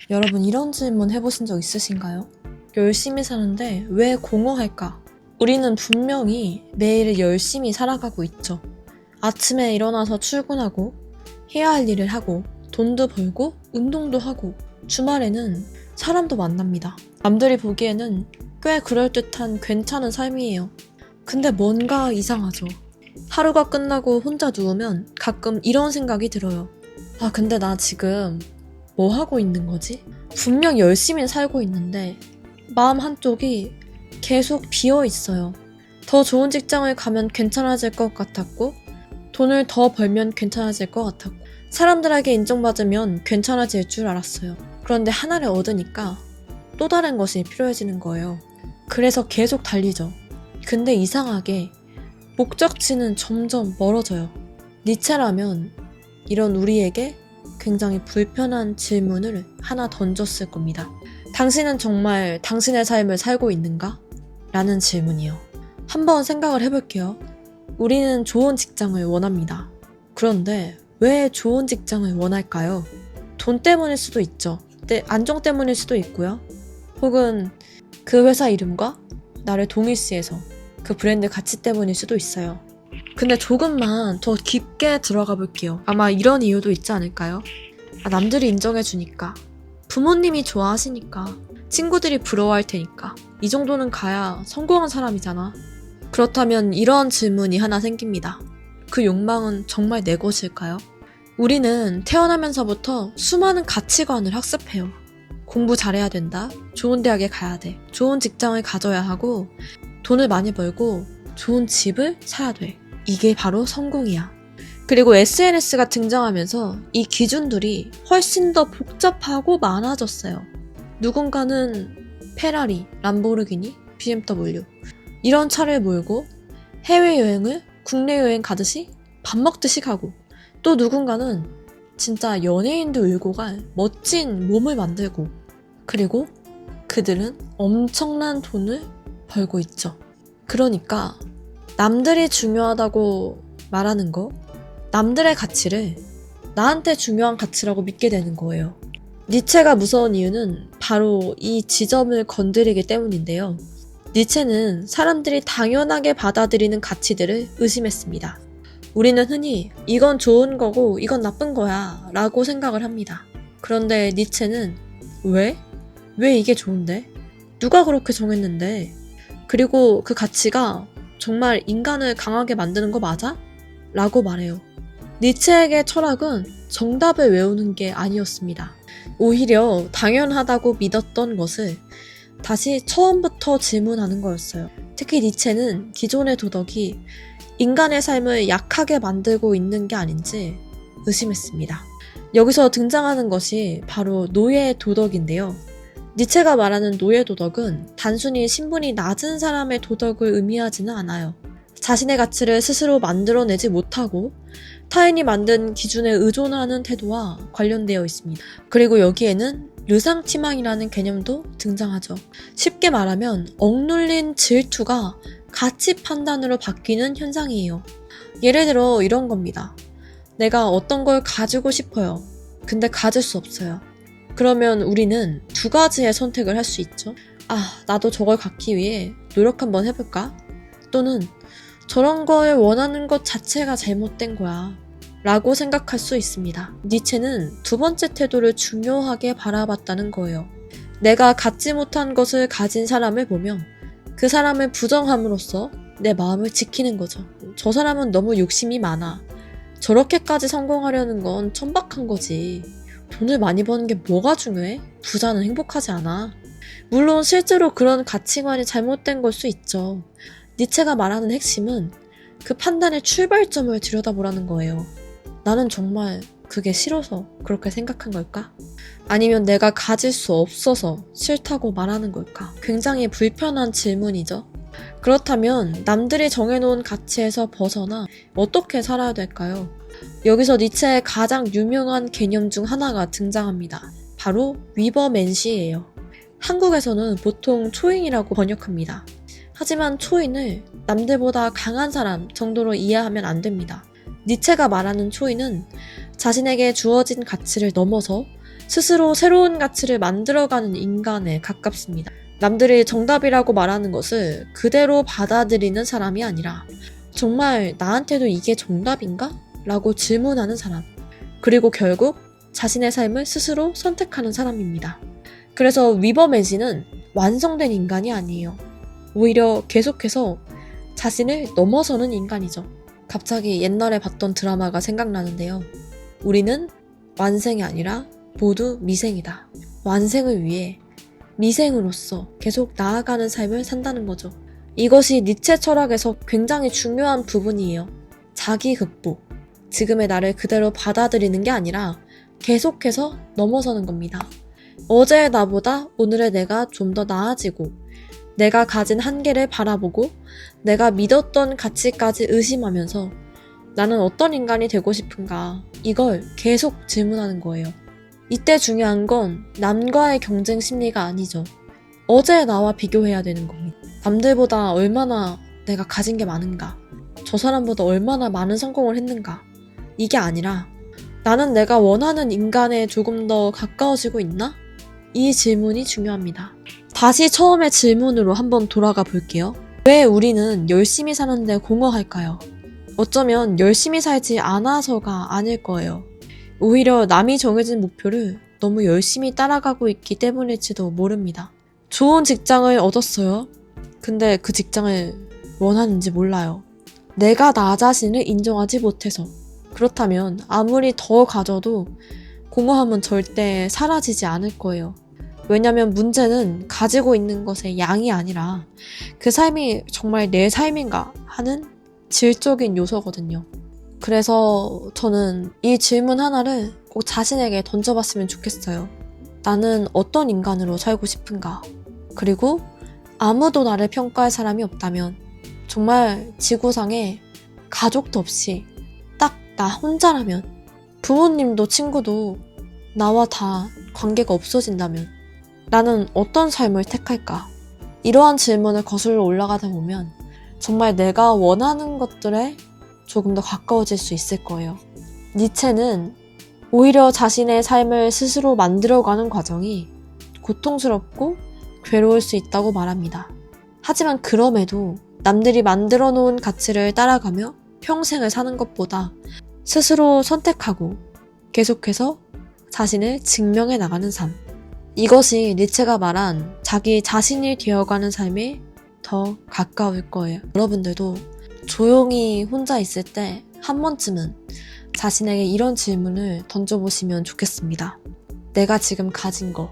여러분 이런 질문 해보신 적 있으신가요? 열심히 사는데 왜 공허할까? 우리는 분명히 매일을 열심히 살아가고 있죠. 아침에 일어나서 출근하고 해야 할 일을 하고 돈도 벌고 운동도 하고 주말에는 사람도 만납니다. 남들이 보기에는 꽤 그럴듯한 괜찮은 삶이에요. 근데 뭔가 이상하죠. 하루가 끝나고 혼자 누우면 가끔 이런 생각이 들어요. 아, 근데 나 지금 뭐 하고 있는 거지? 분명 열심히 살고 있는데 마음 한쪽이 계속 비어 있어요. 더 좋은 직장을 가면 괜찮아질 것 같았고 돈을 더 벌면 괜찮아질 것 같았고 사람들에게 인정받으면 괜찮아질 줄 알았어요. 그런데 하나를 얻으니까 또 다른 것이 필요해지는 거예요. 그래서 계속 달리죠. 근데 이상하게 목적지는 점점 멀어져요. 니체라면 이런 우리에게 굉장히 불편한 질문을 하나 던졌을 겁니다. 당신은 정말 당신의 삶을 살고 있는가? 라는 질문이요. 한번 생각을 해볼게요. 우리는 좋은 직장을 원합니다. 그런데 왜 좋은 직장을 원할까요? 돈 때문일 수도 있죠. 안정 때문일 수도 있고요. 혹은 그 회사 이름과 나를 동일시해서 그 브랜드 가치 때문일 수도 있어요. 근데 조금만 더 깊게 들어가 볼게요. 아마 이런 이유도 있지 않을까요? 남들이 인정해주니까, 부모님이 좋아하시니까, 친구들이 부러워할 테니까 이 정도는 가야 성공한 사람이잖아. 그렇다면 이런 질문이 하나 생깁니다. 그 욕망은 정말 내 것일까요? 우리는 태어나면서부터 수많은 가치관을 학습해요. 공부 잘해야 된다, 좋은 대학에 가야 돼, 좋은 직장을 가져야 하고 돈을 많이 벌고 좋은 집을 사야 돼. 이게 바로 성공이야. 그리고 SNS가 등장하면서 이 기준들이 훨씬 더 복잡하고 많아졌어요. 누군가는 페라리, 람보르기니, BMW 이런 차를 몰고 해외여행을 국내 여행 가듯이 밥 먹듯이 가고 또 누군가는 진짜 연예인도 울고 갈 멋진 몸을 만들고 그리고 그들은 엄청난 돈을 벌고 있죠. 그러니까 남들이 중요하다고 말하는 거, 남들의 가치를 나한테 중요한 가치라고 믿게 되는 거예요. 니체가 무서운 이유는 바로 이 지점을 건드리기 때문인데요. 니체는 사람들이 당연하게 받아들이는 가치들을 의심했습니다. 우리는 흔히 이건 좋은 거고 이건 나쁜 거야 라고 생각을 합니다. 그런데 니체는 왜? 왜 이게 좋은데? 누가 그렇게 정했는데? 그리고 그 가치가 정말 인간을 강하게 만드는 거 맞아? 라고 말해요. 니체에게 철학은 정답을 외우는 게 아니었습니다. 오히려 당연하다고 믿었던 것을 다시 처음부터 질문하는 거였어요. 특히 니체는 기존의 도덕이 인간의 삶을 약하게 만들고 있는 게 아닌지 의심했습니다. 여기서 등장하는 것이 바로 노예 도덕인데요. 니체가 말하는 노예 도덕은 단순히 신분이 낮은 사람의 도덕을 의미하지는 않아요. 자신의 가치를 스스로 만들어내지 못하고 타인이 만든 기준에 의존하는 태도와 관련되어 있습니다. 그리고 여기에는 르상티망이라는 개념도 등장하죠. 쉽게 말하면 억눌린 질투가 가치 판단으로 바뀌는 현상이에요. 예를 들어 이런 겁니다. 내가 어떤 걸 가지고 싶어요. 근데 가질 수 없어요. 그러면 우리는 두 가지의 선택을 할 수 있죠. 나도 저걸 갖기 위해 노력 한번 해볼까? 또는 저런 걸 원하는 것 자체가 잘못된 거야 라고 생각할 수 있습니다. 니체는 두 번째 태도를 중요하게 바라봤다는 거예요. 내가 갖지 못한 것을 가진 사람을 보며 그 사람을 부정함으로써 내 마음을 지키는 거죠. 저 사람은 너무 욕심이 많아. 저렇게까지 성공하려는 건 천박한 거지. 돈을 많이 버는 게 뭐가 중요해? 부자는 행복하지 않아. 물론 실제로 그런 가치관이 잘못된 걸 수 있죠. 니체가 말하는 핵심은 그 판단의 출발점을 들여다보라는 거예요. 나는 정말 그게 싫어서 그렇게 생각한 걸까? 아니면 내가 가질 수 없어서 싫다고 말하는 걸까? 굉장히 불편한 질문이죠. 그렇다면 남들이 정해놓은 가치에서 벗어나 어떻게 살아야 될까요? 여기서 니체의 가장 유명한 개념 중 하나가 등장합니다. 바로 위버맨시예요. 한국에서는 보통 초인이라고 번역합니다. 하지만 초인을 남들보다 강한 사람 정도로 이해하면 안 됩니다. 니체가 말하는 초인은 자신에게 주어진 가치를 넘어서 스스로 새로운 가치를 만들어가는 인간에 가깝습니다. 남들이 정답이라고 말하는 것을 그대로 받아들이는 사람이 아니라 정말 나한테도 이게 정답인가? 라고 질문하는 사람. 그리고 결국 자신의 삶을 스스로 선택하는 사람입니다. 그래서 위버매진은 완성된 인간이 아니에요. 오히려 계속해서 자신을 넘어서는 인간이죠. 갑자기 옛날에 봤던 드라마가 생각나는데요. 우리는 완생이 아니라 모두 미생이다. 완생을 위해 미생으로서 계속 나아가는 삶을 산다는 거죠. 이것이 니체 철학에서 굉장히 중요한 부분이에요. 자기 극복. 지금의 나를 그대로 받아들이는 게 아니라 계속해서 넘어서는 겁니다. 어제의 나보다 오늘의 내가 좀 더 나아지고 내가 가진 한계를 바라보고 내가 믿었던 가치까지 의심하면서 나는 어떤 인간이 되고 싶은가 이걸 계속 질문하는 거예요. 이때 중요한 건 남과의 경쟁 심리가 아니죠. 어제의 나와 비교해야 되는 겁니다. 남들보다 얼마나 내가 가진 게 많은가, 저 사람보다 얼마나 많은 성공을 했는가, 이게 아니라 나는 내가 원하는 인간에 조금 더 가까워지고 있나? 이 질문이 중요합니다. 다시 처음의 질문으로 한번 돌아가 볼게요. 왜 우리는 열심히 사는데 공허할까요? 어쩌면 열심히 살지 않아서가 아닐 거예요. 오히려 남이 정해진 목표를 너무 열심히 따라가고 있기 때문일지도 모릅니다. 좋은 직장을 얻었어요. 근데 그 직장을 원하는지 몰라요. 내가 나 자신을 인정하지 못해서. 그렇다면 아무리 더 가져도 공허함은 절대 사라지지 않을 거예요. 왜냐면 문제는 가지고 있는 것의 양이 아니라 그 삶이 정말 내 삶인가 하는 질적인 요소거든요. 그래서 저는 이 질문 하나를 꼭 자신에게 던져봤으면 좋겠어요. 나는 어떤 인간으로 살고 싶은가? 그리고 아무도 나를 평가할 사람이 없다면 정말 지구상에 가족도 없이 딱 나 혼자라면 부모님도 친구도 나와 다 관계가 없어진다면 나는 어떤 삶을 택할까? 이러한 질문을 거슬러 올라가다 보면 정말 내가 원하는 것들에 조금 더 가까워질 수 있을 거예요. 니체는 오히려 자신의 삶을 스스로 만들어가는 과정이 고통스럽고 괴로울 수 있다고 말합니다. 하지만 그럼에도 남들이 만들어 놓은 가치를 따라가며 평생을 사는 것보다 스스로 선택하고 계속해서 자신을 증명해 나가는 삶. 이것이 니체가 말한 자기 자신이 되어가는 삶에 더 가까울 거예요. 여러분들도 조용히 혼자 있을 때 한 번쯤은 자신에게 이런 질문을 던져보시면 좋겠습니다. 내가 지금 가진 거,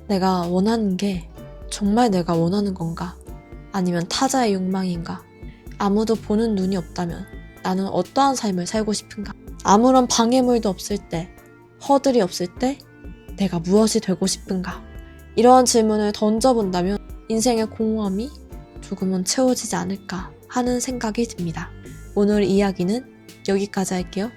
내가 원하는 게 정말 내가 원하는 건가? 아니면 타자의 욕망인가? 아무도 보는 눈이 없다면 나는 어떠한 삶을 살고 싶은가? 아무런 방해물도 없을 때, 허들이 없을 때 내가 무엇이 되고 싶은가? 이러한 질문을 던져본다면 인생의 공허함이 조금은 채워지지 않을까 하는 생각이 듭니다. 오늘 이야기는 여기까지 할게요.